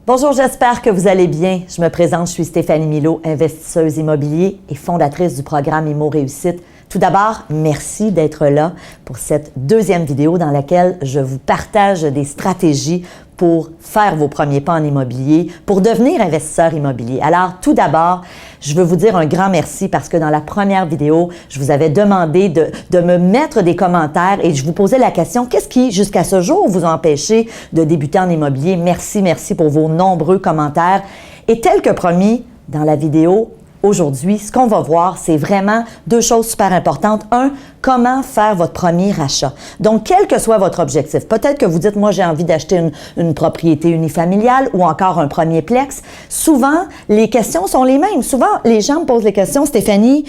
Bonjour, j'espère que vous allez bien. Je me présente, je suis Stéphanie Milot, investisseuse immobilier et fondatrice du programme Immo Réussite. Tout d'abord, merci d'être là pour cette deuxième vidéo dans laquelle je vous partage des stratégies pour faire vos premiers pas en immobilier, pour devenir investisseur immobilier. Alors, tout d'abord, je veux vous dire un grand merci parce que dans la première vidéo, je vous avais demandé de me mettre des commentaires et je vous posais la question, qu'est-ce qui, jusqu'à ce jour, vous empêchez de débuter en immobilier? Merci pour vos nombreux commentaires. Et tel que promis, dans la vidéo, aujourd'hui, ce qu'on va voir, c'est vraiment deux choses super importantes. Un, comment faire votre premier achat. Donc, quel que soit votre objectif, peut-être que vous dites, moi, j'ai envie d'acheter une propriété unifamiliale ou encore un premier plex. Souvent, les questions sont les mêmes. Souvent, les gens me posent les questions, Stéphanie,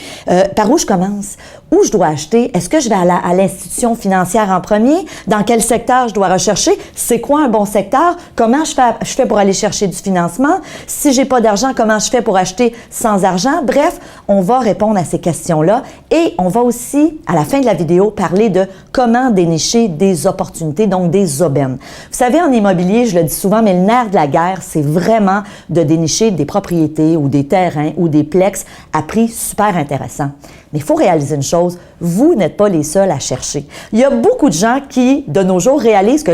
par où je commence? Où je dois acheter? Est-ce que je vais à l'institution financière en premier? Dans quel secteur je dois rechercher? C'est quoi un bon secteur? Comment je fais pour aller chercher du financement? Si j'ai pas d'argent, comment je fais pour acheter sans argent? Bref, on va répondre à ces questions-là et on va aussi, à la fin de la vidéo, parler de comment dénicher des opportunités, donc des aubaines. Vous savez, en immobilier, je le dis souvent, mais le nerf de la guerre, c'est vraiment de dénicher des propriétés ou des terrains ou des plex à prix super intéressants. Mais il faut réaliser une chose, vous n'êtes pas les seuls à chercher. Il y a beaucoup de gens qui, de nos jours, réalisent que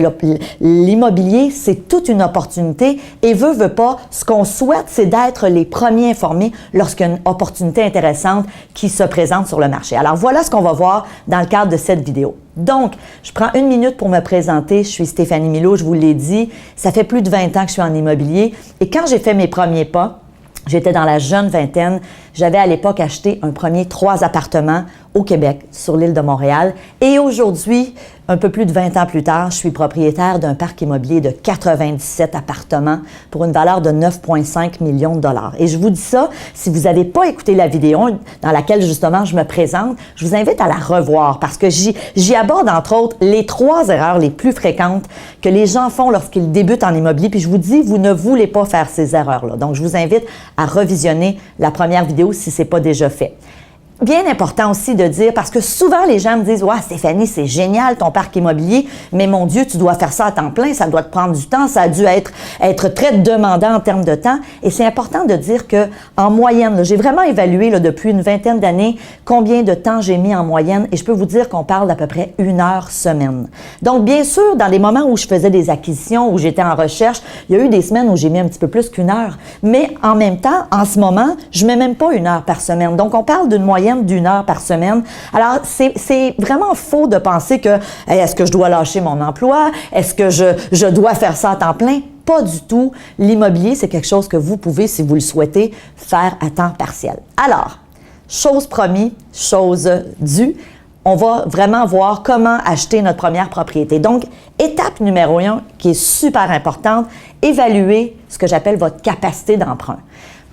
l'immobilier, c'est toute une opportunité et veut pas, ce qu'on souhaite, c'est d'être les premiers informés lorsqu'il y a une opportunité intéressante qui se présente sur le marché. Alors voilà ce qu'on va voir dans le cadre de cette vidéo. Donc, je prends une minute pour me présenter. Je suis Stéphanie Milot, je vous l'ai dit. Ça fait plus de 20 ans que je suis en immobilier et quand j'ai fait mes premiers pas, j'étais dans la jeune vingtaine. J'avais à l'époque acheté un premier 3 appartements au Québec, sur l'île de Montréal. Et aujourd'hui, un peu plus de 20 ans plus tard, je suis propriétaire d'un parc immobilier de 97 appartements pour une valeur de 9,5 millions de dollars. Et je vous dis ça, si vous n'avez pas écouté la vidéo dans laquelle justement je me présente, je vous invite à la revoir parce que j'y aborde entre autres les 3 erreurs les plus fréquentes que les gens font lorsqu'ils débutent en immobilier. Puis je vous dis, vous ne voulez pas faire ces erreurs-là. Donc, je vous invite à revisionner la première vidéo si ce n'est pas déjà fait. Bien important aussi de dire, parce que souvent les gens me disent « Ouais, Stéphanie, c'est génial ton parc immobilier, mais mon Dieu, tu dois faire ça à temps plein, ça doit te prendre du temps, ça a dû être très demandant en termes de temps. » Et c'est important de dire que en moyenne, j'ai vraiment évalué depuis une vingtaine d'années combien de temps j'ai mis en moyenne et je peux vous dire qu'on parle d'à peu près 1 heure semaine. Donc bien sûr, dans les moments où je faisais des acquisitions, où j'étais en recherche, il y a eu des semaines où j'ai mis un petit peu plus qu'1 heure. Mais en même temps, en ce moment, je mets même pas 1 heure par semaine. Donc on parle d'une moyenne d'1 heure par semaine. Alors, c'est vraiment faux de penser que est-ce que je dois lâcher mon emploi? Est-ce que je dois faire ça à temps plein? Pas du tout. L'immobilier, c'est quelque chose que vous pouvez, si vous le souhaitez, faire à temps partiel. Alors, chose promise, chose due, on va vraiment voir comment acheter notre première propriété. Donc, étape numéro 1, qui est super importante, évaluer ce que j'appelle votre capacité d'emprunt.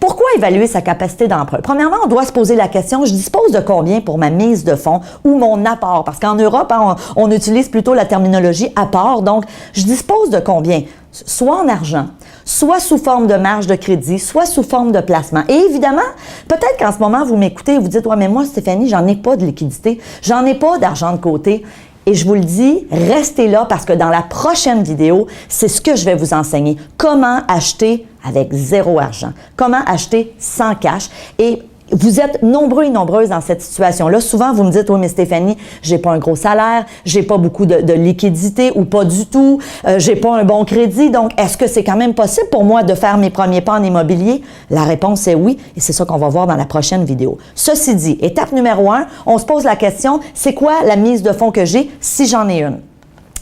Pourquoi évaluer sa capacité d'emprunt? Premièrement, on doit se poser la question, je dispose de combien pour ma mise de fonds ou mon apport? Parce qu'en Europe, on utilise plutôt la terminologie apport. Donc, je dispose de combien? Soit en argent, soit sous forme de marge de crédit, soit sous forme de placement. Et évidemment, peut-être qu'en ce moment, vous m'écoutez et vous dites « Ouais, mais moi, Stéphanie, j'en ai pas de liquidité, j'en ai pas d'argent de côté. » Et je vous le dis, restez là parce que dans la prochaine vidéo, c'est ce que je vais vous enseigner. Comment acheter avec 0 argent. Comment acheter sans cash. Et vous êtes nombreux et nombreuses dans cette situation-là. Souvent, vous me dites « Oui, mais Stéphanie, j'ai pas un gros salaire, j'ai pas beaucoup de liquidité ou pas du tout, j'ai pas un bon crédit. Donc, est-ce que c'est quand même possible pour moi de faire mes premiers pas en immobilier? » La réponse est oui et c'est ça qu'on va voir dans la prochaine vidéo. Ceci dit, étape numéro 1, on se pose la question, c'est quoi la mise de fonds que j'ai si j'en ai une?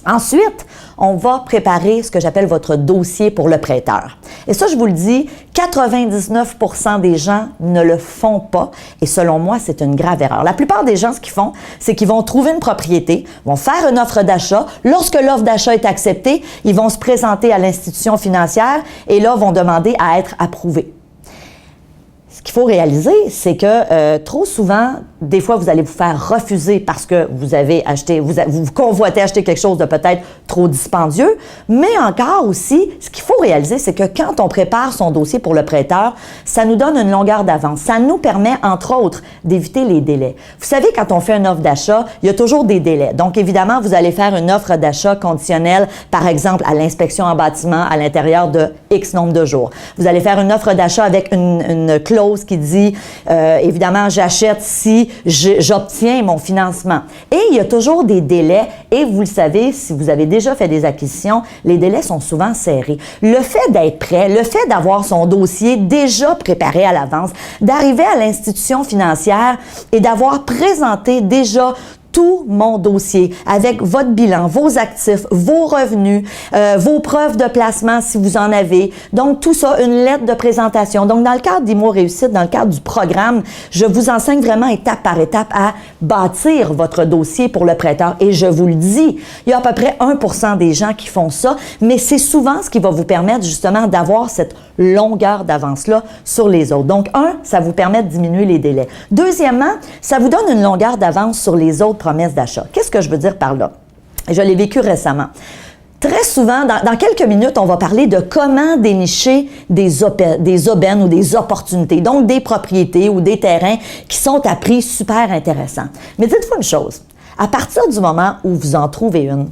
Ensuite, on va préparer ce que j'appelle votre dossier pour le prêteur. Et ça, je vous le dis, 99% des gens ne le font pas. Et selon moi, c'est une grave erreur. La plupart des gens, ce qu'ils font, c'est qu'ils vont trouver une propriété, vont faire une offre d'achat. Lorsque l'offre d'achat est acceptée, ils vont se présenter à l'institution financière et là, vont demander à être approuvés. Ce qu'il faut réaliser, c'est que trop souvent, des fois, vous allez vous faire refuser parce que vous avez acheté, vous convoitez acheter quelque chose de peut-être trop dispendieux. Mais encore aussi, ce qu'il faut réaliser, c'est que quand on prépare son dossier pour le prêteur, ça nous donne une longueur d'avance. Ça nous permet, entre autres, d'éviter les délais. Vous savez, quand on fait une offre d'achat, il y a toujours des délais. Donc, évidemment, vous allez faire une offre d'achat conditionnelle, par exemple, à l'inspection en bâtiment à l'intérieur de X nombre de jours. Vous allez faire une offre d'achat avec une clause qui dit, évidemment, j'achète si j'obtiens mon financement. Et il y a toujours des délais et vous le savez, si vous avez déjà fait des acquisitions, les délais sont souvent serrés. Le fait d'être prêt, le fait d'avoir son dossier déjà préparé à l'avance, d'arriver à l'institution financière et d'avoir présenté déjà tout mon dossier avec votre bilan, vos actifs, vos revenus, vos preuves de placement si vous en avez. Donc, tout ça, une lettre de présentation. Donc, dans le cadre d'IMO Réussite, dans le cadre du programme, je vous enseigne vraiment étape par étape à bâtir votre dossier pour le prêteur. Et je vous le dis, il y a à peu près 1% des gens qui font ça, mais c'est souvent ce qui va vous permettre justement d'avoir cette longueur d'avance-là sur les autres. Donc, ça vous permet de diminuer les délais. Deuxièmement, ça vous donne une longueur d'avance sur les autres promesses d'achat. Qu'est-ce que je veux dire par là? Je l'ai vécu récemment. Très souvent, dans quelques minutes, on va parler de comment dénicher des aubaines ou des opportunités, donc des propriétés ou des terrains qui sont à prix super intéressants. Mais dites-vous une chose, à partir du moment où vous en trouvez une,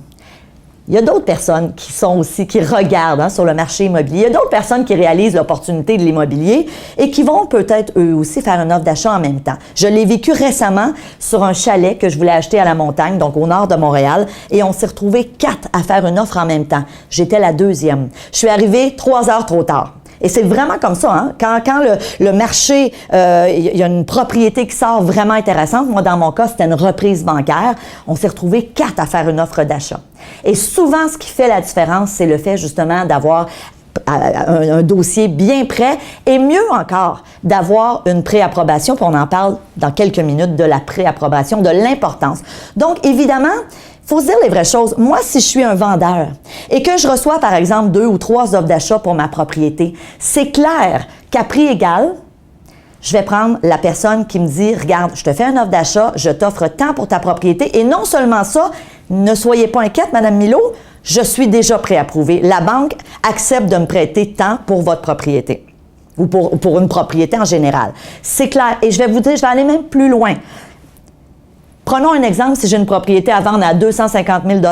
il y a d'autres personnes qui regardent sur le marché immobilier. Il y a d'autres personnes qui réalisent l'opportunité de l'immobilier et qui vont peut-être eux aussi faire une offre d'achat en même temps. Je l'ai vécu récemment sur un chalet que je voulais acheter à la montagne, donc au nord de Montréal, et on s'est retrouvés 4 à faire une offre en même temps. J'étais la deuxième. Je suis arrivée 3 heures trop tard. Et c'est vraiment comme ça, hein? Quand le marché, il y a une propriété qui sort vraiment intéressante, moi dans mon cas, c'était une reprise bancaire, on s'est retrouvés 4 à faire une offre d'achat. Et souvent, ce qui fait la différence, c'est le fait justement d'avoir un dossier bien prêt et mieux encore, d'avoir une préapprobation, puis on en parle dans quelques minutes de la préapprobation, de l'importance. Donc, évidemment, il faut se dire les vraies choses. Moi, si je suis un vendeur et que je reçois, par exemple, 2 ou 3 offres d'achat pour ma propriété, c'est clair qu'à prix égal, je vais prendre la personne qui me dit « Regarde, je te fais une offre d'achat, je t'offre tant pour ta propriété. » Et non seulement ça, ne soyez pas inquiète, Madame Milot, je suis déjà préapprouvé. La banque accepte de me prêter tant pour votre propriété ou pour une propriété en général. C'est clair. Et je vais vous dire, je vais aller même plus loin. Prenons un exemple, si j'ai une propriété à vendre à 250 000 $,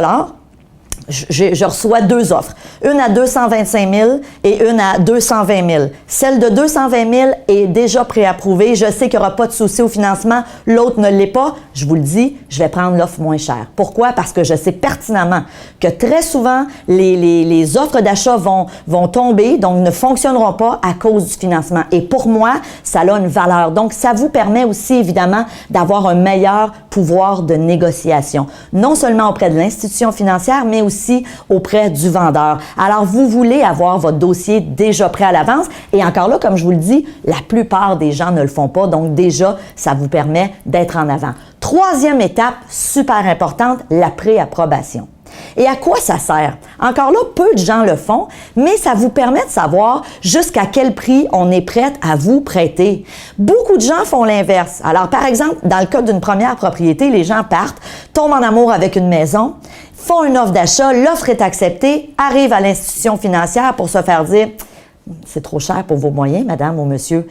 je reçois 2 offres. Une à 225 000 et une à 220 000. Celle de 220 000 est déjà préapprouvée. Je sais qu'il n'y aura pas de souci au financement. L'autre ne l'est pas. Je vous le dis, je vais prendre l'offre moins chère. Pourquoi? Parce que je sais pertinemment que très souvent, les offres d'achat vont tomber, donc ne fonctionneront pas à cause du financement. Et pour moi, ça a une valeur. Donc, ça vous permet aussi, évidemment, d'avoir un meilleur pouvoir de négociation. Non seulement auprès de l'institution financière, mais aussi auprès du vendeur. Alors, vous voulez avoir votre dossier déjà prêt à l'avance et encore là, comme je vous le dis, la plupart des gens ne le font pas. Donc, déjà, ça vous permet d'être en avant. Troisième étape, super importante, la préapprobation. Et à quoi ça sert? Encore là, peu de gens le font, mais ça vous permet de savoir jusqu'à quel prix on est prêt à vous prêter. Beaucoup de gens font l'inverse. Alors, par exemple, dans le cas d'une première propriété, les gens partent, tombent en amour avec une maison, font une offre d'achat, l'offre est acceptée, arrivent à l'institution financière pour se faire dire « C'est trop cher pour vos moyens, madame ou monsieur. »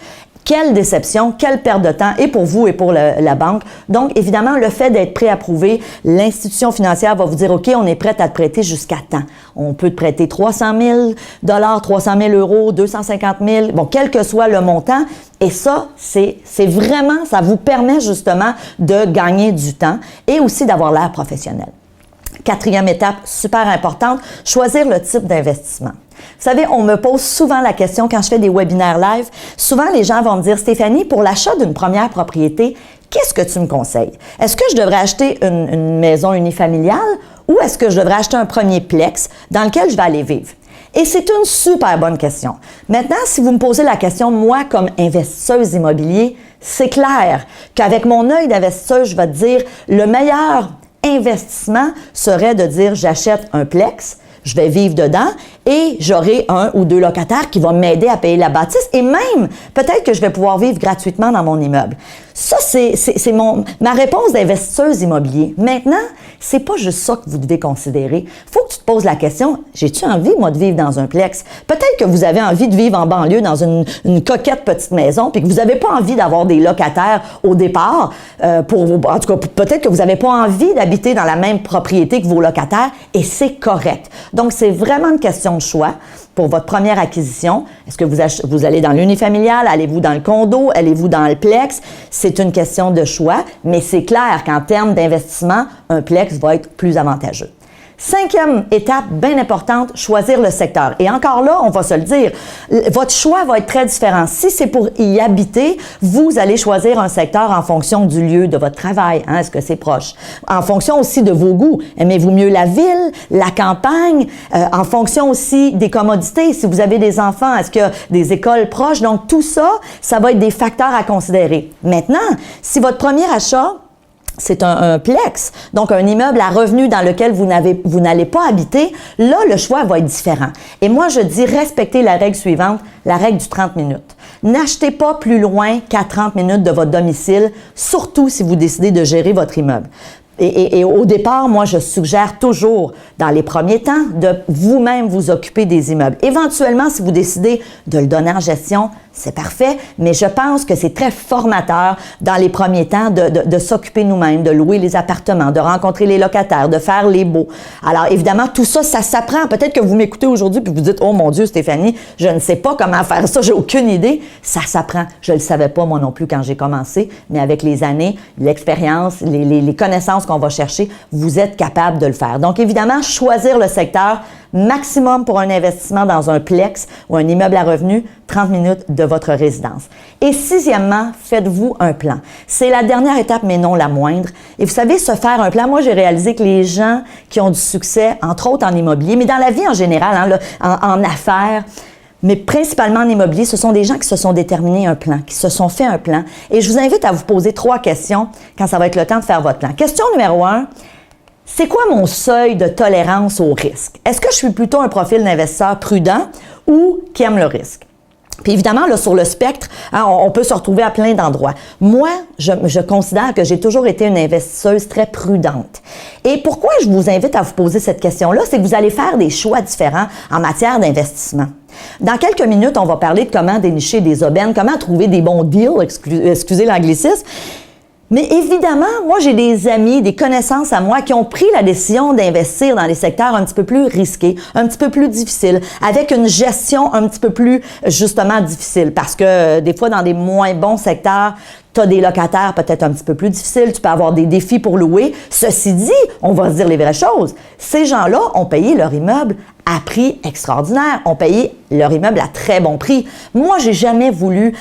Quelle déception, quelle perte de temps, et pour vous et pour la banque. Donc, évidemment, le fait d'être préapprouvé, l'institution financière va vous dire, OK, on est prêt à te prêter jusqu'à temps. On peut te prêter 300 000 $, 300 000 €, 250 000 $, bon, quel que soit le montant. Et ça, c'est vraiment, ça vous permet justement de gagner du temps et aussi d'avoir l'air professionnel. Quatrième étape, super importante, choisir le type d'investissement. Vous savez, on me pose souvent la question quand je fais des webinaires live. Souvent, les gens vont me dire, Stéphanie, pour l'achat d'une première propriété, qu'est-ce que tu me conseilles? Est-ce que je devrais acheter une maison unifamiliale ou est-ce que je devrais acheter un premier plex dans lequel je vais aller vivre? Et c'est une super bonne question. Maintenant, si vous me posez la question, moi, comme investisseuse immobilier, c'est clair qu'avec mon œil d'investisseuse, je vais te dire, le meilleur investissement serait de dire, j'achète un plex, je vais vivre dedans et j'aurai 1 ou 2 locataires qui vont m'aider à payer la bâtisse et même, peut-être que je vais pouvoir vivre gratuitement dans mon immeuble. Ça, c'est ma réponse d'investisseuse immobilier. Maintenant, c'est pas juste ça que vous devez considérer. Faut que tu te poses la question, j'ai-tu envie, moi, de vivre dans un plex? Peut-être que vous avez envie de vivre en banlieue dans une coquette petite maison, puis que vous n'avez pas envie d'avoir des locataires au départ. En tout cas, peut-être que vous n'avez pas envie d'habiter dans la même propriété que vos locataires, et c'est correct. Donc, c'est vraiment une question de choix pour votre première acquisition. Est-ce que vous allez dans l'unifamilial? Allez-vous dans le condo? Allez-vous dans le plex? C'est une question de choix, mais c'est clair qu'en termes d'investissement, un plex va être plus avantageux. 5e étape bien importante, choisir le secteur. Et encore là, on va se le dire, votre choix va être très différent. Si c'est pour y habiter, vous allez choisir un secteur en fonction du lieu de votre travail. Hein, est-ce que c'est proche? En fonction aussi de vos goûts. Aimez-vous mieux la ville, la campagne? En fonction aussi des commodités. Si vous avez des enfants, est-ce qu'il y a des écoles proches? Donc, tout ça, ça va être des facteurs à considérer. Maintenant, si votre premier achat, c'est un plex, donc un immeuble à revenu dans lequel vous n'allez pas habiter, là, le choix va être différent. Et moi, je dis respectez la règle suivante, la règle du 30 minutes. N'achetez pas plus loin qu'à 30 minutes de votre domicile, surtout si vous décidez de gérer votre immeuble. Et au départ, moi, je suggère toujours, dans les premiers temps, de vous-même vous occuper des immeubles. Éventuellement, si vous décidez de le donner en gestion, c'est parfait, mais je pense que c'est très formateur dans les premiers temps de s'occuper nous-mêmes, de louer les appartements, de rencontrer les locataires, de faire les baux. Alors, évidemment, tout ça, ça s'apprend. Peut-être que vous m'écoutez aujourd'hui puis vous dites « Oh mon Dieu, Stéphanie, je ne sais pas comment faire ça, j'ai aucune idée. » Ça s'apprend. Je ne le savais pas moi non plus quand j'ai commencé, mais avec les années, l'expérience, les connaissances qu'on va chercher, vous êtes capable de le faire. Donc, évidemment, choisir le secteur maximum pour un investissement dans un plex ou un immeuble à revenu, 30 minutes de votre résidence. Et 6e, faites-vous un plan. C'est la dernière étape, mais non la moindre. Et vous savez, se faire un plan, moi, j'ai réalisé que les gens qui ont du succès, entre autres en immobilier, mais dans la vie en général, hein, en affaires, mais principalement en immobilier, ce sont des gens qui se sont déterminés un plan, qui se sont fait un plan. Et je vous invite à vous poser 3 questions quand ça va être le temps de faire votre plan. Question numéro 1. C'est quoi mon seuil de tolérance au risque? Est-ce que je suis plutôt un profil d'investisseur prudent ou qui aime le risque? Puis évidemment, là, sur le spectre, hein, on peut se retrouver à plein d'endroits. Moi, je considère que j'ai toujours été une investisseuse très prudente. Et pourquoi je vous invite à vous poser cette question-là? C'est que vous allez faire des choix différents en matière d'investissement. Dans quelques minutes, on va parler de comment dénicher des aubaines, comment trouver des bons deals, excusez l'anglicisme. Mais évidemment, moi, j'ai des amis, des connaissances à moi qui ont pris la décision d'investir dans les secteurs un petit peu plus risqués, un petit peu plus difficiles, avec une gestion un petit peu plus, justement, difficile. Parce que des fois, dans des moins bons secteurs, tu as des locataires peut-être un petit peu plus difficiles, tu peux avoir des défis pour louer. Ceci dit, on va se dire les vraies choses. Ces gens-là ont payé leur immeuble à prix extraordinaire, ont payé leur immeuble à très bon prix. Moi, j'ai jamais voulu,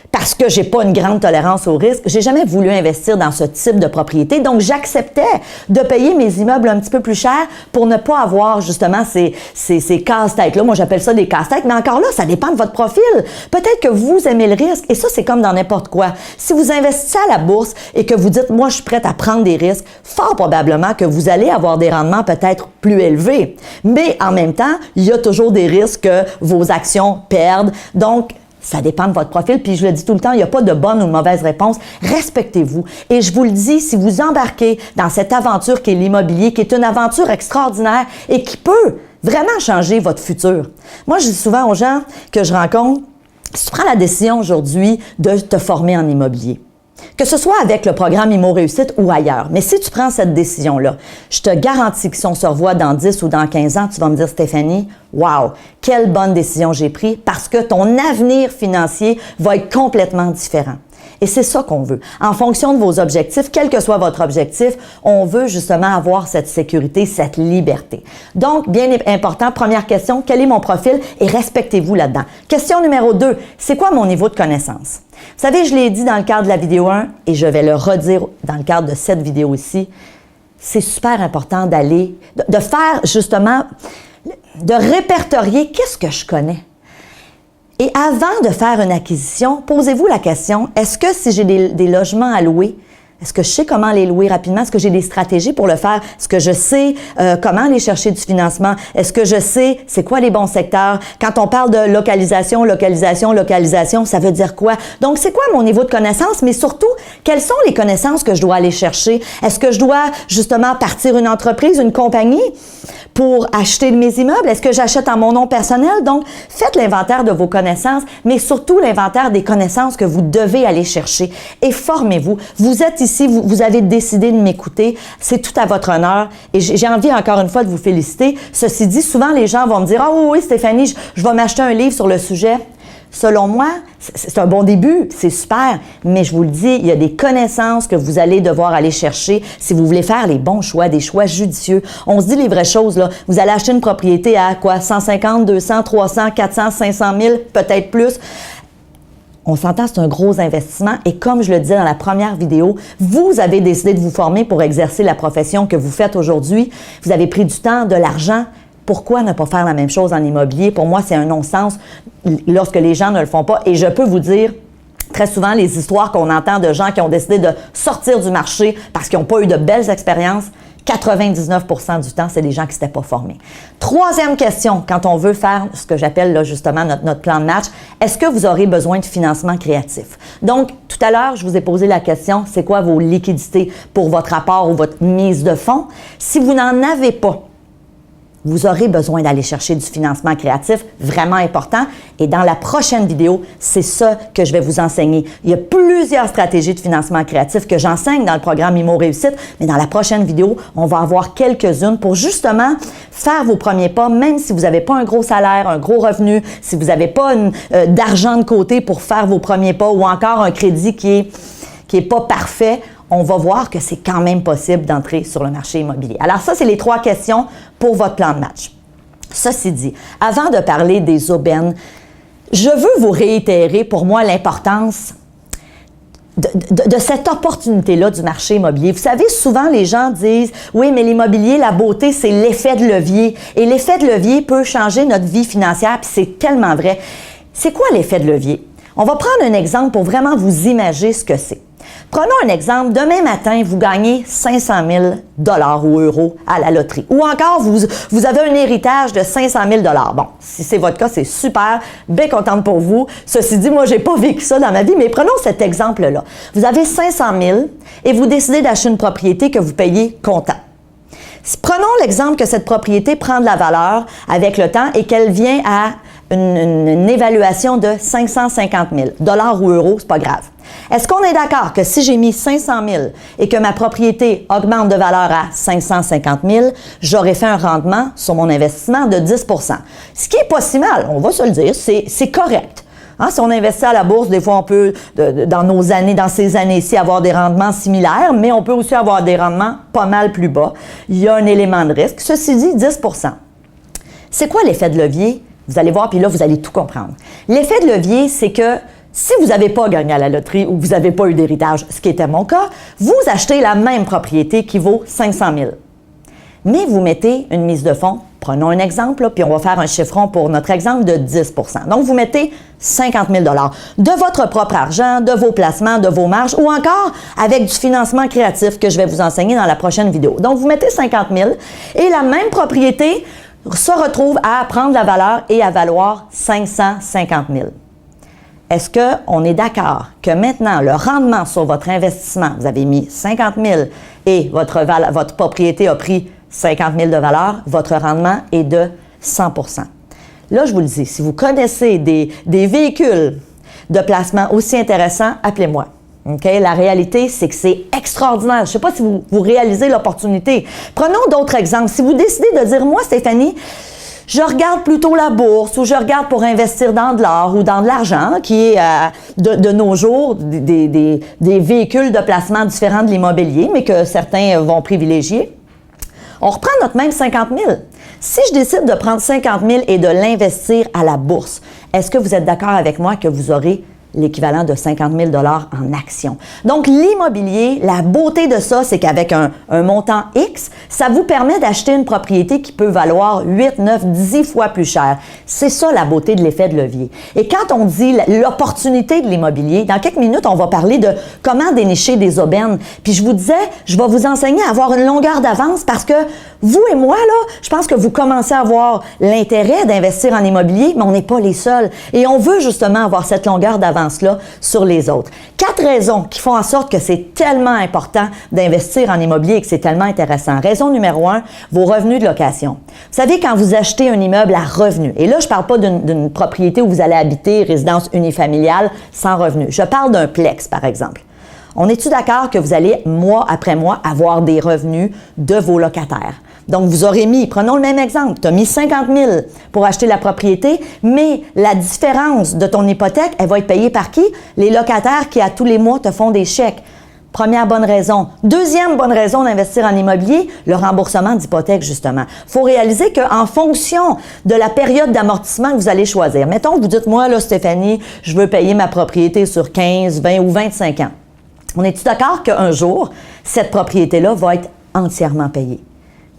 parce que j'ai pas une grande tolérance au risque, j'ai jamais voulu investir dans ce type de propriété. Donc, j'acceptais de payer mes immeubles un petit peu plus cher pour ne pas avoir justement ces casse-têtes-là. Moi, j'appelle ça des casse-têtes, mais encore là, ça dépend de votre profil. Peut-être que vous aimez le risque, et ça, c'est comme dans n'importe quoi. Si vous investissez à la bourse et que vous dites, moi, je suis prête à prendre des risques, fort probablement que vous allez avoir des rendements peut-être plus élevés. Mais en même temps, il y a toujours des risques que vos actions perdent. Donc, ça dépend de votre profil, puis je le dis tout le temps, il n'y a pas de bonne ou de mauvaise réponse. Respectez-vous. Et je vous le dis, si vous embarquez dans cette aventure qui est l'immobilier, qui est une aventure extraordinaire et qui peut vraiment changer votre futur. Moi, je dis souvent aux gens que je rencontre, si tu prends la décision aujourd'hui de te former en immobilier, que ce soit avec le programme Immo Réussite ou ailleurs. Mais si tu prends cette décision-là, je te garantis que si on se revoit dans 10 ou dans 15 ans, tu vas me dire, Stéphanie, wow, quelle bonne décision j'ai prise parce que ton avenir financier va être complètement différent. Et c'est ça qu'on veut. En fonction de vos objectifs, quel que soit votre objectif, on veut justement avoir cette sécurité, cette liberté. Donc, bien important, première question, quel est mon profil et respectez-vous là-dedans. Question numéro 2, c'est quoi mon niveau de connaissance? Vous savez, je l'ai dit dans le cadre de la vidéo 1 et je vais le redire dans le cadre de cette vidéo ici. C'est super important d'aller, de faire justement, de répertorier qu'est-ce que je connais. Et avant de faire une acquisition, posez-vous la question, est-ce que si j'ai des logements à louer, Est-ce que je sais comment les louer rapidement? Est-ce que j'ai des stratégies pour le faire? Est-ce que je sais comment aller chercher du financement? Est-ce que je sais c'est quoi les bons secteurs? Quand on parle de localisation, ça veut dire quoi? Donc, c'est quoi mon niveau de connaissance? Mais surtout, quelles sont les connaissances que je dois aller chercher? Est-ce que je dois justement partir une entreprise, une compagnie pour acheter mes immeubles? Est-ce que j'achète en mon nom personnel? Donc, faites l'inventaire de vos connaissances, mais surtout l'inventaire des connaissances que vous devez aller chercher et formez-vous. Vous êtes ici, vous avez décidé de m'écouter, c'est tout à votre honneur et j'ai envie encore une fois de vous féliciter. Ceci dit, souvent les gens vont me dire « Ah oui, Stéphanie, je vais m'acheter un livre sur le sujet ». Selon moi, c'est un bon début, c'est super, mais je vous le dis, il y a des connaissances que vous allez devoir aller chercher si vous voulez faire les bons choix, des choix judicieux. On se dit les vraies choses, là. Vous allez acheter une propriété à quoi? 150, 200, 300, 400, 500 000, peut-être plus. On s'entend, c'est un gros investissement et comme je le disais dans la première vidéo, vous avez décidé de vous former pour exercer la profession que vous faites aujourd'hui. Vous avez pris du temps, de l'argent. Pourquoi ne pas faire la même chose en immobilier? Pour moi, c'est un non-sens lorsque les gens ne le font pas. Et je peux vous dire, très souvent, les histoires qu'on entend de gens qui ont décidé de sortir du marché parce qu'ils n'ont pas eu de belles expériences, 99% du temps, c'est des gens qui ne s'étaient pas formés. Troisième question, quand on veut faire ce que j'appelle là, justement notre plan de match, est-ce que vous aurez besoin de financement créatif? Donc, tout à l'heure, je vous ai posé la question, c'est quoi vos liquidités pour votre apport ou votre mise de fonds? Si vous n'en avez pas, vous aurez besoin d'aller chercher du financement créatif, vraiment important. Et dans la prochaine vidéo, c'est ça que je vais vous enseigner. Il y a plusieurs stratégies de financement créatif que j'enseigne dans le programme IMO Réussite, mais dans la prochaine vidéo, on va avoir quelques-unes pour justement faire vos premiers pas, même si vous n'avez pas un gros salaire, un gros revenu, si vous n'avez pas d'argent de côté pour faire vos premiers pas ou encore un crédit qui est pas parfait. On va voir que c'est quand même possible d'entrer sur le marché immobilier. Alors ça, c'est les 3 questions pour votre plan de match. Ceci dit, avant de parler des aubaines, je veux vous réitérer pour moi l'importance de cette opportunité-là du marché immobilier. Vous savez, souvent les gens disent « Oui, mais l'immobilier, la beauté, c'est l'effet de levier. » Et l'effet de levier peut changer notre vie financière, puis c'est tellement vrai. C'est quoi l'effet de levier? On va prendre un exemple pour vraiment vous imaginer ce que c'est. Prenons un exemple. Demain matin, vous gagnez 500 000 ou euros à la loterie. Ou encore, vous avez un héritage de 500 000 Bon, si c'est votre cas, c'est super. Bien contente pour vous. Ceci dit, moi, j'ai pas vécu ça dans ma vie, mais prenons cet exemple-là. Vous avez 500 000 et vous décidez d'acheter une propriété que vous payez comptant. Prenons l'exemple que cette propriété prend de la valeur avec le temps et qu'elle vient à une évaluation de 550 000 ou euros, c'est pas grave. Est-ce qu'on est d'accord que si j'ai mis 500 000 et que ma propriété augmente de valeur à 550 000, j'aurais fait un rendement sur mon investissement de 10 %? Ce qui est pas si mal, on va se le dire, c'est correct. Hein, si on investit à la bourse, des fois on peut, dans ces années-ci, avoir des rendements similaires, mais on peut aussi avoir des rendements pas mal plus bas. Il y a un élément de risque. Ceci dit, 10 %. C'est quoi l'effet de levier? Vous allez voir, puis là, vous allez tout comprendre. L'effet de levier, c'est que si vous n'avez pas gagné à la loterie ou vous n'avez pas eu d'héritage, ce qui était mon cas, vous achetez la même propriété qui vaut 500 000. Mais vous mettez une mise de fonds, prenons un exemple, là, puis on va faire un chiffron pour notre exemple de 10 %. Donc, vous mettez 50 000 de votre propre argent, de vos placements, de vos marges ou encore avec du financement créatif que je vais vous enseigner dans la prochaine vidéo. Donc, vous mettez 50 000 et la même propriété se retrouve à prendre la valeur et à valoir 550 000. Est-ce qu'on est d'accord que maintenant, le rendement sur votre investissement, vous avez mis 50 000 et votre propriété a pris 50 000 de valeur, votre rendement est de 100 %. Là, je vous le dis, si vous connaissez des véhicules de placement aussi intéressants, appelez-moi. Okay? La réalité, c'est que c'est extraordinaire. Je ne sais pas si vous réalisez l'opportunité. Prenons d'autres exemples. Si vous décidez de dire, moi, Stéphanie, je regarde plutôt la bourse ou je regarde pour investir dans de l'or ou dans de l'argent, qui est de nos jours des véhicules de placement différents de l'immobilier, mais que certains vont privilégier. On reprend notre même 50 000. Si je décide de prendre 50 000 et de l'investir à la bourse, est-ce que vous êtes d'accord avec moi que vous aurez l'équivalent de 50 000 $ en actions. Donc, l'immobilier, la beauté de ça, c'est qu'avec un montant X, ça vous permet d'acheter une propriété qui peut valoir 8, 9, 10 fois plus cher. C'est ça la beauté de l'effet de levier. Et quand on dit l'opportunité de l'immobilier, dans quelques minutes, on va parler de comment dénicher des aubaines. Puis je vous disais, je vais vous enseigner à avoir une longueur d'avance parce que vous et moi, là, je pense que vous commencez à avoir l'intérêt d'investir en immobilier, mais on n'est pas les seuls. Et on veut justement avoir cette longueur d'avance-là sur les autres. 4 raisons qui font en sorte que c'est tellement important d'investir en immobilier et que c'est tellement intéressant. Raison numéro 1, vos revenus de location. Vous savez, quand vous achetez un immeuble à revenu, et là, je ne parle pas d'une propriété où vous allez habiter, résidence unifamiliale, sans revenu. Je parle d'un plex, par exemple. On est-tu d'accord que vous allez, mois après mois, avoir des revenus de vos locataires? Donc, vous aurez mis, prenons le même exemple, tu as mis 50 000 pour acheter la propriété, mais la différence de ton hypothèque, elle va être payée par qui? Les locataires qui, à tous les mois, te font des chèques. Première bonne raison. Deuxième bonne raison d'investir en immobilier, le remboursement d'hypothèque, justement. Il faut réaliser qu'en fonction de la période d'amortissement que vous allez choisir, mettons, vous dites, moi, là, Stéphanie, je veux payer ma propriété sur 15, 20 ou 25 ans. On est-tu d'accord qu'un jour, cette propriété-là va être entièrement payée?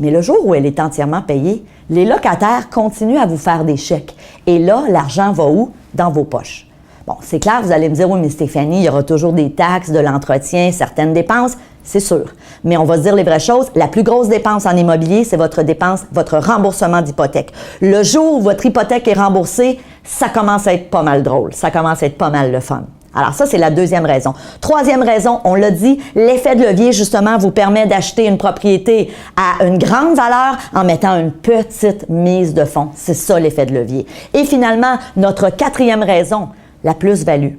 Mais le jour où elle est entièrement payée, les locataires continuent à vous faire des chèques. Et là, l'argent va où? Dans vos poches. Bon, c'est clair, vous allez me dire, oui, mais Stéphanie, il y aura toujours des taxes, de l'entretien, certaines dépenses. C'est sûr. Mais on va se dire les vraies choses. La plus grosse dépense en immobilier, c'est votre dépense, votre remboursement d'hypothèque. Le jour où votre hypothèque est remboursée, ça commence à être pas mal drôle. Ça commence à être pas mal le fun. Alors ça, c'est la deuxième raison. Troisième raison, on l'a dit, l'effet de levier, justement, vous permet d'acheter une propriété à une grande valeur en mettant une petite mise de fonds. C'est ça, l'effet de levier. Et finalement, notre quatrième raison, la plus-value.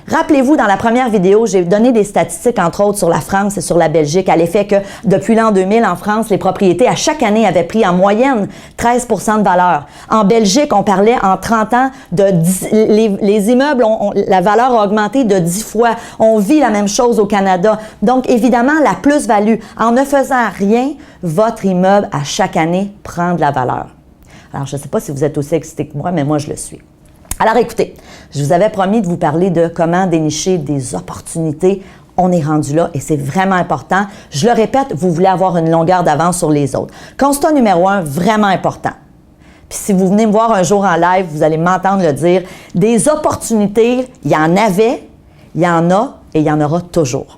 Rappelez-vous, dans la première vidéo, j'ai donné des statistiques, entre autres, sur la France et sur la Belgique, à l'effet que depuis l'an 2000, en France, les propriétés, à chaque année, avaient pris en moyenne 13 % de valeur. En Belgique, on parlait en 30 ans les immeubles, la valeur a augmenté de 10 fois. On vit la même chose au Canada. Donc, évidemment, la plus-value. En ne faisant rien, votre immeuble, à chaque année, prend de la valeur. Alors, je ne sais pas si vous êtes aussi excité que moi, mais moi, je le suis. Alors écoutez, je vous avais promis de vous parler de comment dénicher des opportunités. On est rendu là et c'est vraiment important. Je le répète, vous voulez avoir une longueur d'avance sur les autres. Constat numéro 1, vraiment important. Puis si vous venez me voir un jour en live, vous allez m'entendre le dire. Des opportunités, il y en avait, il y en a et il y en aura toujours.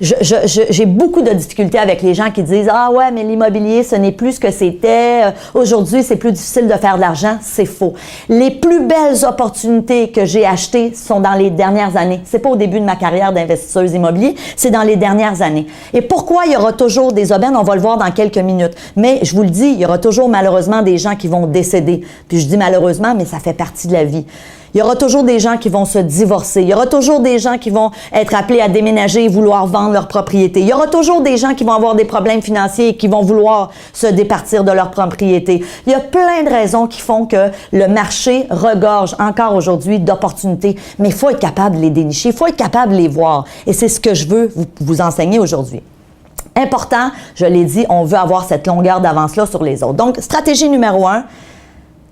J'ai beaucoup de difficultés avec les gens qui disent « Ah ouais, mais l'immobilier, ce n'est plus ce que c'était. Aujourd'hui, c'est plus difficile de faire de l'argent. » C'est faux. Les plus belles opportunités que j'ai achetées sont dans les dernières années. C'est pas au début de ma carrière d'investisseuse immobilier, c'est dans les dernières années. Et pourquoi il y aura toujours des aubaines? On va le voir dans quelques minutes. Mais je vous le dis, il y aura toujours malheureusement des gens qui vont décéder. Puis je dis malheureusement, mais ça fait partie de la vie. Il y aura toujours des gens qui vont se divorcer. Il y aura toujours des gens qui vont être appelés à déménager et vouloir vendre leur propriété. Il y aura toujours des gens qui vont avoir des problèmes financiers et qui vont vouloir se départir de leur propriété. Il y a plein de raisons qui font que le marché regorge encore aujourd'hui d'opportunités. Mais il faut être capable de les dénicher. Il faut être capable de les voir. Et c'est ce que je veux vous enseigner aujourd'hui. Important, je l'ai dit, on veut avoir cette longueur d'avance-là sur les autres. Donc, stratégie numéro 1,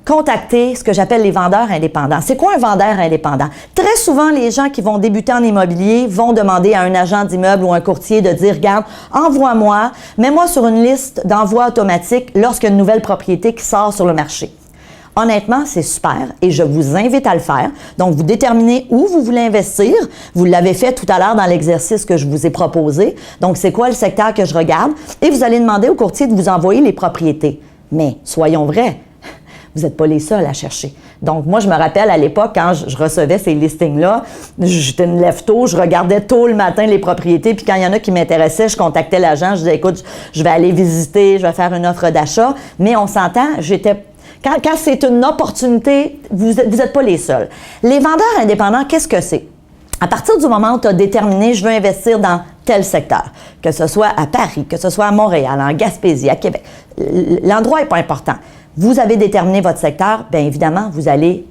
contacter ce que j'appelle les vendeurs indépendants. C'est quoi un vendeur indépendant? Très souvent, les gens qui vont débuter en immobilier vont demander à un agent d'immeuble ou un courtier de dire, regarde, envoie-moi, mets-moi sur une liste d'envoi automatique lorsqu'il y a une nouvelle propriété qui sort sur le marché. Honnêtement, c'est super et je vous invite à le faire. Donc, vous déterminez où vous voulez investir. Vous l'avez fait tout à l'heure dans l'exercice que je vous ai proposé. Donc, c'est quoi le secteur que je regarde? Et vous allez demander au courtier de vous envoyer les propriétés. Mais, soyons vrais, vous n'êtes pas les seuls à chercher. Donc, moi, je me rappelle à l'époque, quand je recevais ces listings-là, j'étais une lève-tôt, je regardais tôt le matin les propriétés, puis quand il y en a qui m'intéressaient, je contactais l'agent, je disais, écoute, je vais aller visiter, je vais faire une offre d'achat. Mais on s'entend, quand c'est une opportunité, vous n'êtes pas les seuls. Les vendeurs indépendants, qu'est-ce que c'est? À partir du moment où tu as déterminé, je veux investir dans tel secteur, que ce soit à Paris, que ce soit à Montréal, en Gaspésie, à Québec, l'endroit n'est pas important. Vous avez déterminé votre secteur, bien évidemment, vous allez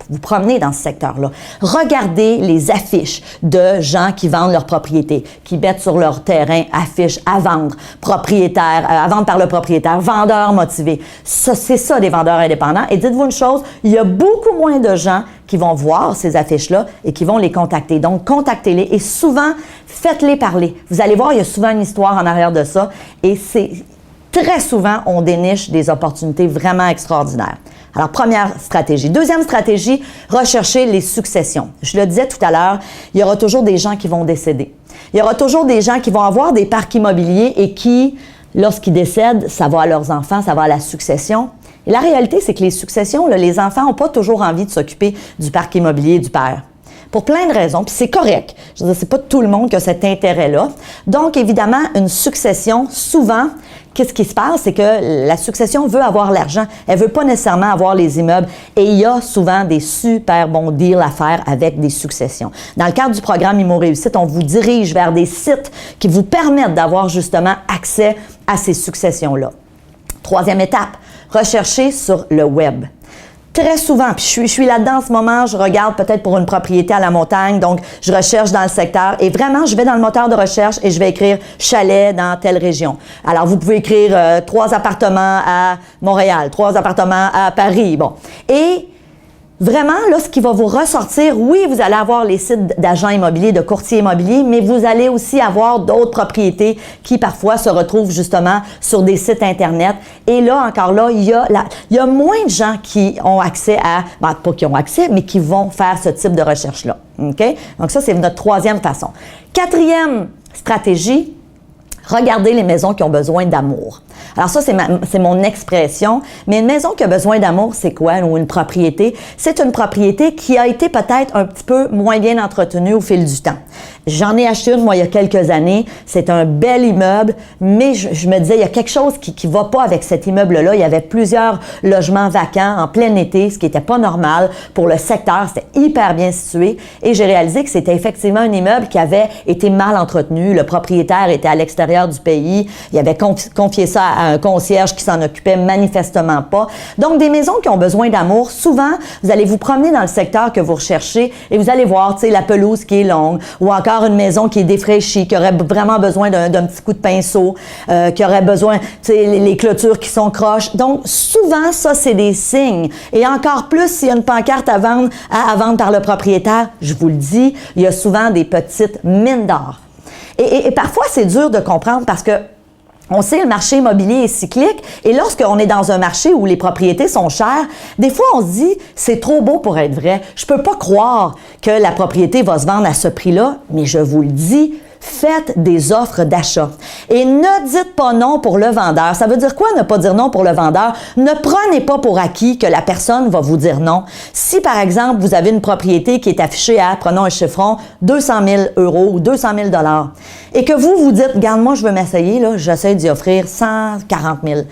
vous promener dans ce secteur-là. Regardez les affiches de gens qui vendent leur propriété, qui mettent sur leur terrain affiches à vendre, à vendre par le propriétaire, vendeurs motivés. C'est ça, des vendeurs indépendants. Et dites-vous une chose, il y a beaucoup moins de gens qui vont voir ces affiches-là et qui vont les contacter. Donc, contactez-les et souvent, faites-les parler. Vous allez voir, il y a souvent une histoire en arrière de ça et c'est très souvent, on déniche des opportunités vraiment extraordinaires. Alors, première stratégie. Deuxième stratégie, rechercher les successions. Je le disais tout à l'heure, il y aura toujours des gens qui vont décéder. Il y aura toujours des gens qui vont avoir des parcs immobiliers et qui, lorsqu'ils décèdent, ça va à leurs enfants, ça va à la succession. Et la réalité, c'est que les successions, là, les enfants n'ont pas toujours envie de s'occuper du parc immobilier du père. Pour plein de raisons, puis c'est correct. Je veux dire, c'est pas tout le monde qui a cet intérêt-là. Donc, évidemment, une succession, souvent, qu'est-ce qui se passe? C'est que la succession veut avoir l'argent. Elle veut pas nécessairement avoir les immeubles. Et il y a souvent des super bons deals à faire avec des successions. Dans le cadre du programme Immo Réussite, on vous dirige vers des sites qui vous permettent d'avoir justement accès à ces successions-là. Troisième étape, rechercher sur le web. Très souvent, puis je suis là-dedans en ce moment, je regarde peut-être pour une propriété à la montagne, donc je recherche dans le secteur et vraiment, je vais dans le moteur de recherche et je vais écrire chalet dans telle région. Alors, vous pouvez écrire 3 appartements à Montréal, 3 appartements à Paris, bon. Et vraiment, là, ce qui va vous ressortir, oui, vous allez avoir les sites d'agents immobiliers, de courtiers immobiliers, mais vous allez aussi avoir d'autres propriétés qui, parfois, se retrouvent justement sur des sites Internet. Et là, encore là, il y a moins de gens qui ont accès à, ben, pas qui ont accès, mais qui vont faire ce type de recherche-là. OK? Donc, ça, c'est notre troisième façon. Quatrième stratégie, regardez les maisons qui ont besoin d'amour. Alors ça, c'est mon expression, mais une maison qui a besoin d'amour, c'est quoi? Ou une propriété? C'est une propriété qui a été peut-être un petit peu moins bien entretenue au fil du temps. J'en ai acheté une, moi, il y a quelques années. C'est un bel immeuble, mais je me disais, il y a quelque chose qui va pas avec cet immeuble-là. Il y avait plusieurs logements vacants en plein été, ce qui était pas normal pour le secteur. C'était hyper bien situé et j'ai réalisé que c'était effectivement un immeuble qui avait été mal entretenu. Le propriétaire était à l'extérieur du pays. Il avait confié ça à un concierge qui s'en occupait manifestement pas. Donc, des maisons qui ont besoin d'amour, souvent, vous allez vous promener dans le secteur que vous recherchez et vous allez voir, tu sais, la pelouse qui est longue ou encore une maison qui est défraîchie, qui aurait vraiment besoin d'un petit coup de pinceau, qui aurait besoin, tu sais, les clôtures qui sont croches. Donc, souvent, ça, c'est des signes. Et encore plus, s'il y a une pancarte à vendre par le propriétaire, je vous le dis, il y a souvent des petites mines d'or. Et parfois, c'est dur de comprendre parce que on sait, le marché immobilier est cyclique et lorsqu'on est dans un marché où les propriétés sont chères, des fois, on se dit, c'est trop beau pour être vrai. Je peux pas croire que la propriété va se vendre à ce prix-là, mais je vous le dis, faites des offres d'achat. Et ne dites pas non pour le vendeur. Ça veut dire quoi, ne pas dire non pour le vendeur? Ne prenez pas pour acquis que la personne va vous dire non. Si, par exemple, vous avez une propriété qui est affichée à, prenons un chiffron, 200 000 € ou 200 000 $ et que vous dites, regarde, moi, je veux m'essayer, là, j'essaie d'y offrir 140 000.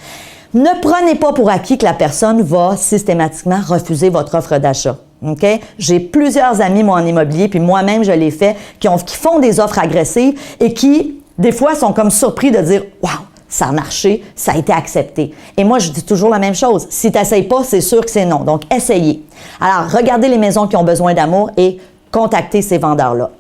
Ne prenez pas pour acquis que la personne va systématiquement refuser votre offre d'achat. OK? J'ai plusieurs amis, moi, en immobilier, puis moi-même, je l'ai fait, qui font des offres agressives et qui, des fois, sont comme surpris de dire « Wow, ça a marché, ça a été accepté. » Et moi, je dis toujours la même chose. Si tu n'essayes pas, c'est sûr que c'est non. Donc, essayez. Alors, regardez les maisons qui ont besoin d'amour et contactez ces vendeurs-là.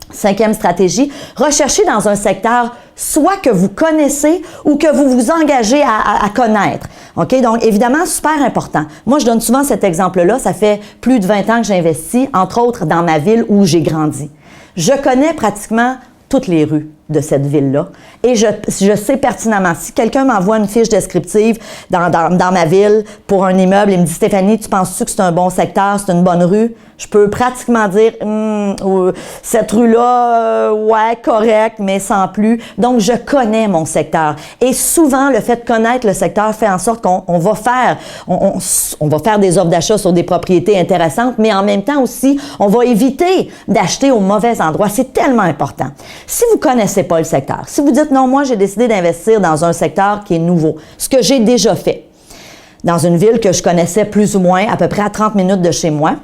Cinquième stratégie, recherchez dans un secteur soit que vous connaissez ou que vous vous engagez à connaître. OK? Donc, évidemment, super important. Moi, je donne souvent cet exemple-là. Ça fait plus de 20 ans que j'investis, entre autres dans ma ville où j'ai grandi. Je connais pratiquement toutes les rues de cette ville-là. Et je sais pertinemment, si quelqu'un m'envoie une fiche descriptive dans ma ville pour un immeuble et me dit « Stéphanie, tu penses-tu que c'est un bon secteur, c'est une bonne rue? » Je peux pratiquement dire cette rue-là, ouais, correct, mais sans plus. Donc, je connais mon secteur. Et souvent, le fait de connaître le secteur fait en sorte qu'on va faire, on va faire des offres d'achat sur des propriétés intéressantes, mais en même temps aussi, on va éviter d'acheter au mauvais endroit. C'est tellement important. Si vous connaissez pas le secteur, si vous dites non, moi, j'ai décidé d'investir dans un secteur qui est nouveau, ce que j'ai déjà fait, dans une ville que je connaissais plus ou moins, à peu près à 30 minutes de chez moi,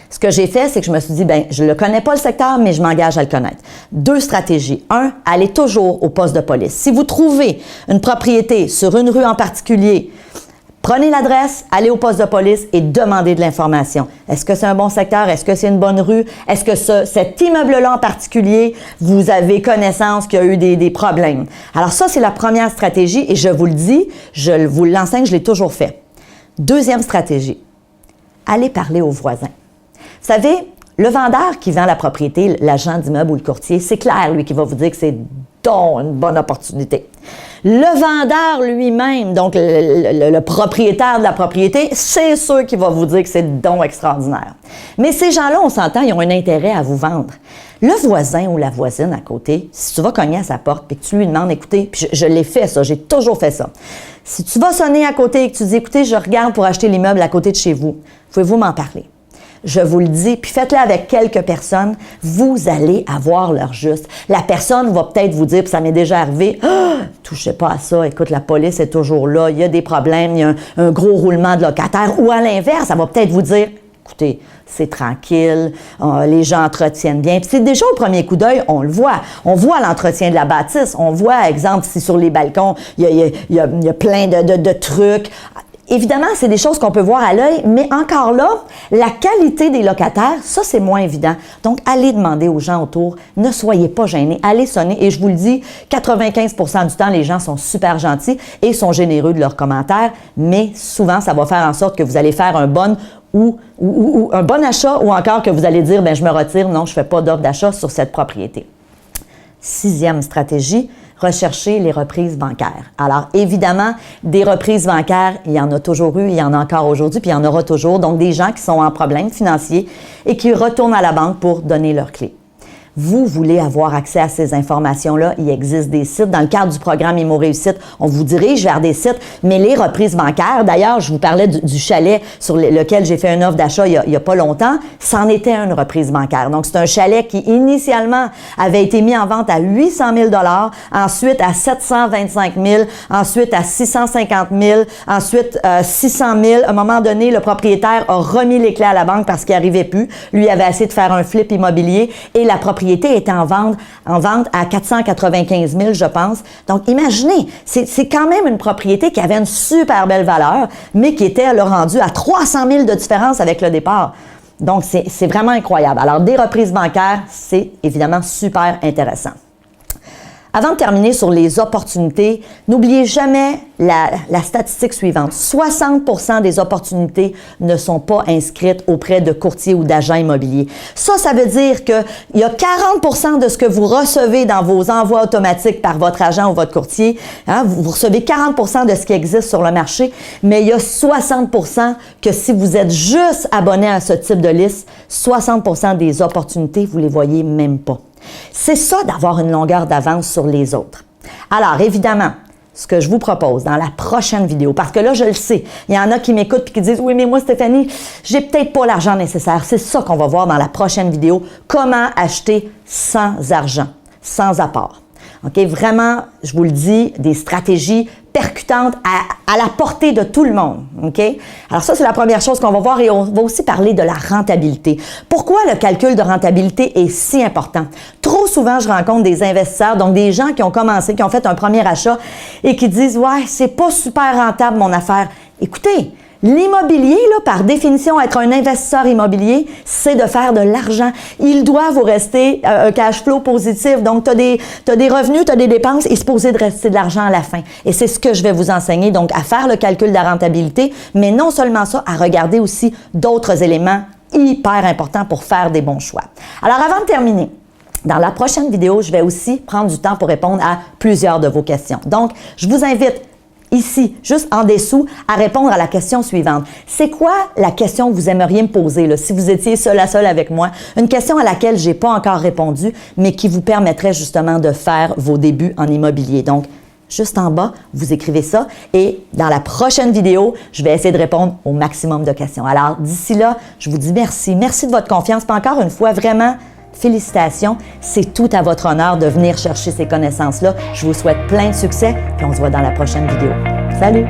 ce que j'ai fait, c'est que je me suis dit, ben, je ne le connais pas le secteur, mais je m'engage à le connaître. 2 stratégies. 1, allez toujours au poste de police. Si vous trouvez une propriété sur une rue en particulier, prenez l'adresse, allez au poste de police et demandez de l'information. Est-ce que c'est un bon secteur? Est-ce que c'est une bonne rue? Est-ce que cet immeuble-là en particulier, vous avez connaissance qu'il y a eu des problèmes? Alors ça, c'est la première stratégie et je vous le dis, je vous l'enseigne, je l'ai toujours fait. 2e stratégie, allez parler aux voisins. savez, le vendeur qui vend la propriété, l'agent d'immeuble ou le courtier, c'est clair, lui, qui va vous dire que c'est donc une bonne opportunité. Le vendeur lui-même, donc le propriétaire de la propriété, c'est sûr qu'il va vous dire que c'est donc extraordinaire. Mais ces gens-là, on s'entend, ils ont un intérêt à vous vendre. Le voisin ou la voisine à côté, si tu vas cogner à sa porte et que tu lui demandes, écoutez, puis je l'ai fait ça, j'ai toujours fait ça. Si tu vas sonner à côté et que tu dis, écoutez, je regarde pour acheter l'immeuble à côté de chez vous, pouvez-vous m'en parler? Je vous le dis, puis faites-le avec quelques personnes, vous allez avoir l'heure juste. La personne va peut-être vous dire, puis ça m'est déjà arrivé, « touchez pas à ça, écoute, la police est toujours là, il y a des problèmes, il y a un gros roulement de locataires. » Ou à l'inverse, ça va peut-être vous dire, « Écoutez, c'est tranquille, les gens entretiennent bien. » Puis c'est déjà au premier coup d'œil, on le voit. On voit l'entretien de la bâtisse, on voit, exemple, si sur les balcons, il y a plein de trucs. Évidemment, c'est des choses qu'on peut voir à l'œil, mais encore là, la qualité des locataires, ça, c'est moins évident. Donc, allez demander aux gens autour, ne soyez pas gênés, allez sonner. Et je vous le dis, 95% du temps, les gens sont super gentils et sont généreux de leurs commentaires, mais souvent, ça va faire en sorte que vous allez faire un bon ou un bon achat ou encore que vous allez dire, bien, je me retire, non, je ne fais pas d'offre d'achat sur cette propriété. 6e stratégie, rechercher les reprises bancaires. Alors, évidemment, des reprises bancaires, il y en a toujours eu, il y en a encore aujourd'hui, puis il y en aura toujours. Donc, des gens qui sont en problème financier et qui retournent à la banque pour donner leurs clés. Vous voulez avoir accès à ces informations-là, il existe des sites. Dans le cadre du programme Immo Réussite, on vous dirige vers des sites, mais les reprises bancaires, d'ailleurs, je vous parlais du chalet sur lequel j'ai fait une offre d'achat il y a pas longtemps, c'en était une reprise bancaire. Donc, c'est un chalet qui, initialement, avait été mis en vente à 800 000 $, ensuite à 725 000 $, ensuite à 650 000 $, ensuite 600 000 $. À un moment donné, le propriétaire a remis les clés à la banque parce qu'il n'arrivait plus. Lui avait essayé de faire un flip immobilier et la propriété était en vente à 495 000 $, je pense. Donc, imaginez, c'est quand même une propriété qui avait une super belle valeur, mais qui était rendue à 300 000 $ de différence avec le départ. Donc, c'est vraiment incroyable. Alors, des reprises bancaires, c'est évidemment super intéressant. Avant de terminer sur les opportunités, n'oubliez jamais la statistique suivante. 60% des opportunités ne sont pas inscrites auprès de courtiers ou d'agents immobiliers. Ça veut dire qu'il y a 40% de ce que vous recevez dans vos envois automatiques par votre agent ou votre courtier. Hein, vous recevez 40% de ce qui existe sur le marché, mais il y a 60% que si vous êtes juste abonné à ce type de liste, 60% des opportunités, vous ne les voyez même pas. C'est ça d'avoir une longueur d'avance sur les autres. Alors, évidemment, ce que je vous propose dans la prochaine vidéo, parce que là, je le sais, il y en a qui m'écoutent et qui disent « Oui, mais moi, Stéphanie, j'ai peut-être pas l'argent nécessaire. » C'est ça qu'on va voir dans la prochaine vidéo. Comment acheter sans argent, sans apport. OK? Vraiment, je vous le dis, des stratégies percutantes à la portée de tout le monde. OK? Alors ça, c'est la première chose qu'on va voir et on va aussi parler de la rentabilité. Pourquoi le calcul de rentabilité est si important? Trop souvent, je rencontre des investisseurs, donc des gens qui ont commencé, qui ont fait un premier achat et qui disent « Ouais, c'est pas super rentable mon affaire. » Écoutez, l'immobilier, là, par définition, être un investisseur immobilier, c'est de faire de l'argent. Il doit vous rester un cash flow positif. Donc, tu as des revenus, tu as des dépenses, il est supposé de rester de l'argent à la fin. Et c'est ce que je vais vous enseigner, donc à faire le calcul de la rentabilité, mais non seulement ça, à regarder aussi d'autres éléments hyper importants pour faire des bons choix. Alors, avant de terminer, dans la prochaine vidéo, je vais aussi prendre du temps pour répondre à plusieurs de vos questions. Donc, je vous invite ici, juste en dessous, à répondre à la question suivante. C'est quoi la question que vous aimeriez me poser, là, si vous étiez seul à seul avec moi? Une question à laquelle je n'ai pas encore répondu, mais qui vous permettrait justement de faire vos débuts en immobilier. Donc, juste en bas, vous écrivez ça et dans la prochaine vidéo, je vais essayer de répondre au maximum de questions. Alors, d'ici là, je vous dis merci. Merci de votre confiance. Puis encore une fois, vraiment, félicitations, c'est tout à votre honneur de venir chercher ces connaissances-là. Je vous souhaite plein de succès, puis on se voit dans la prochaine vidéo. Salut!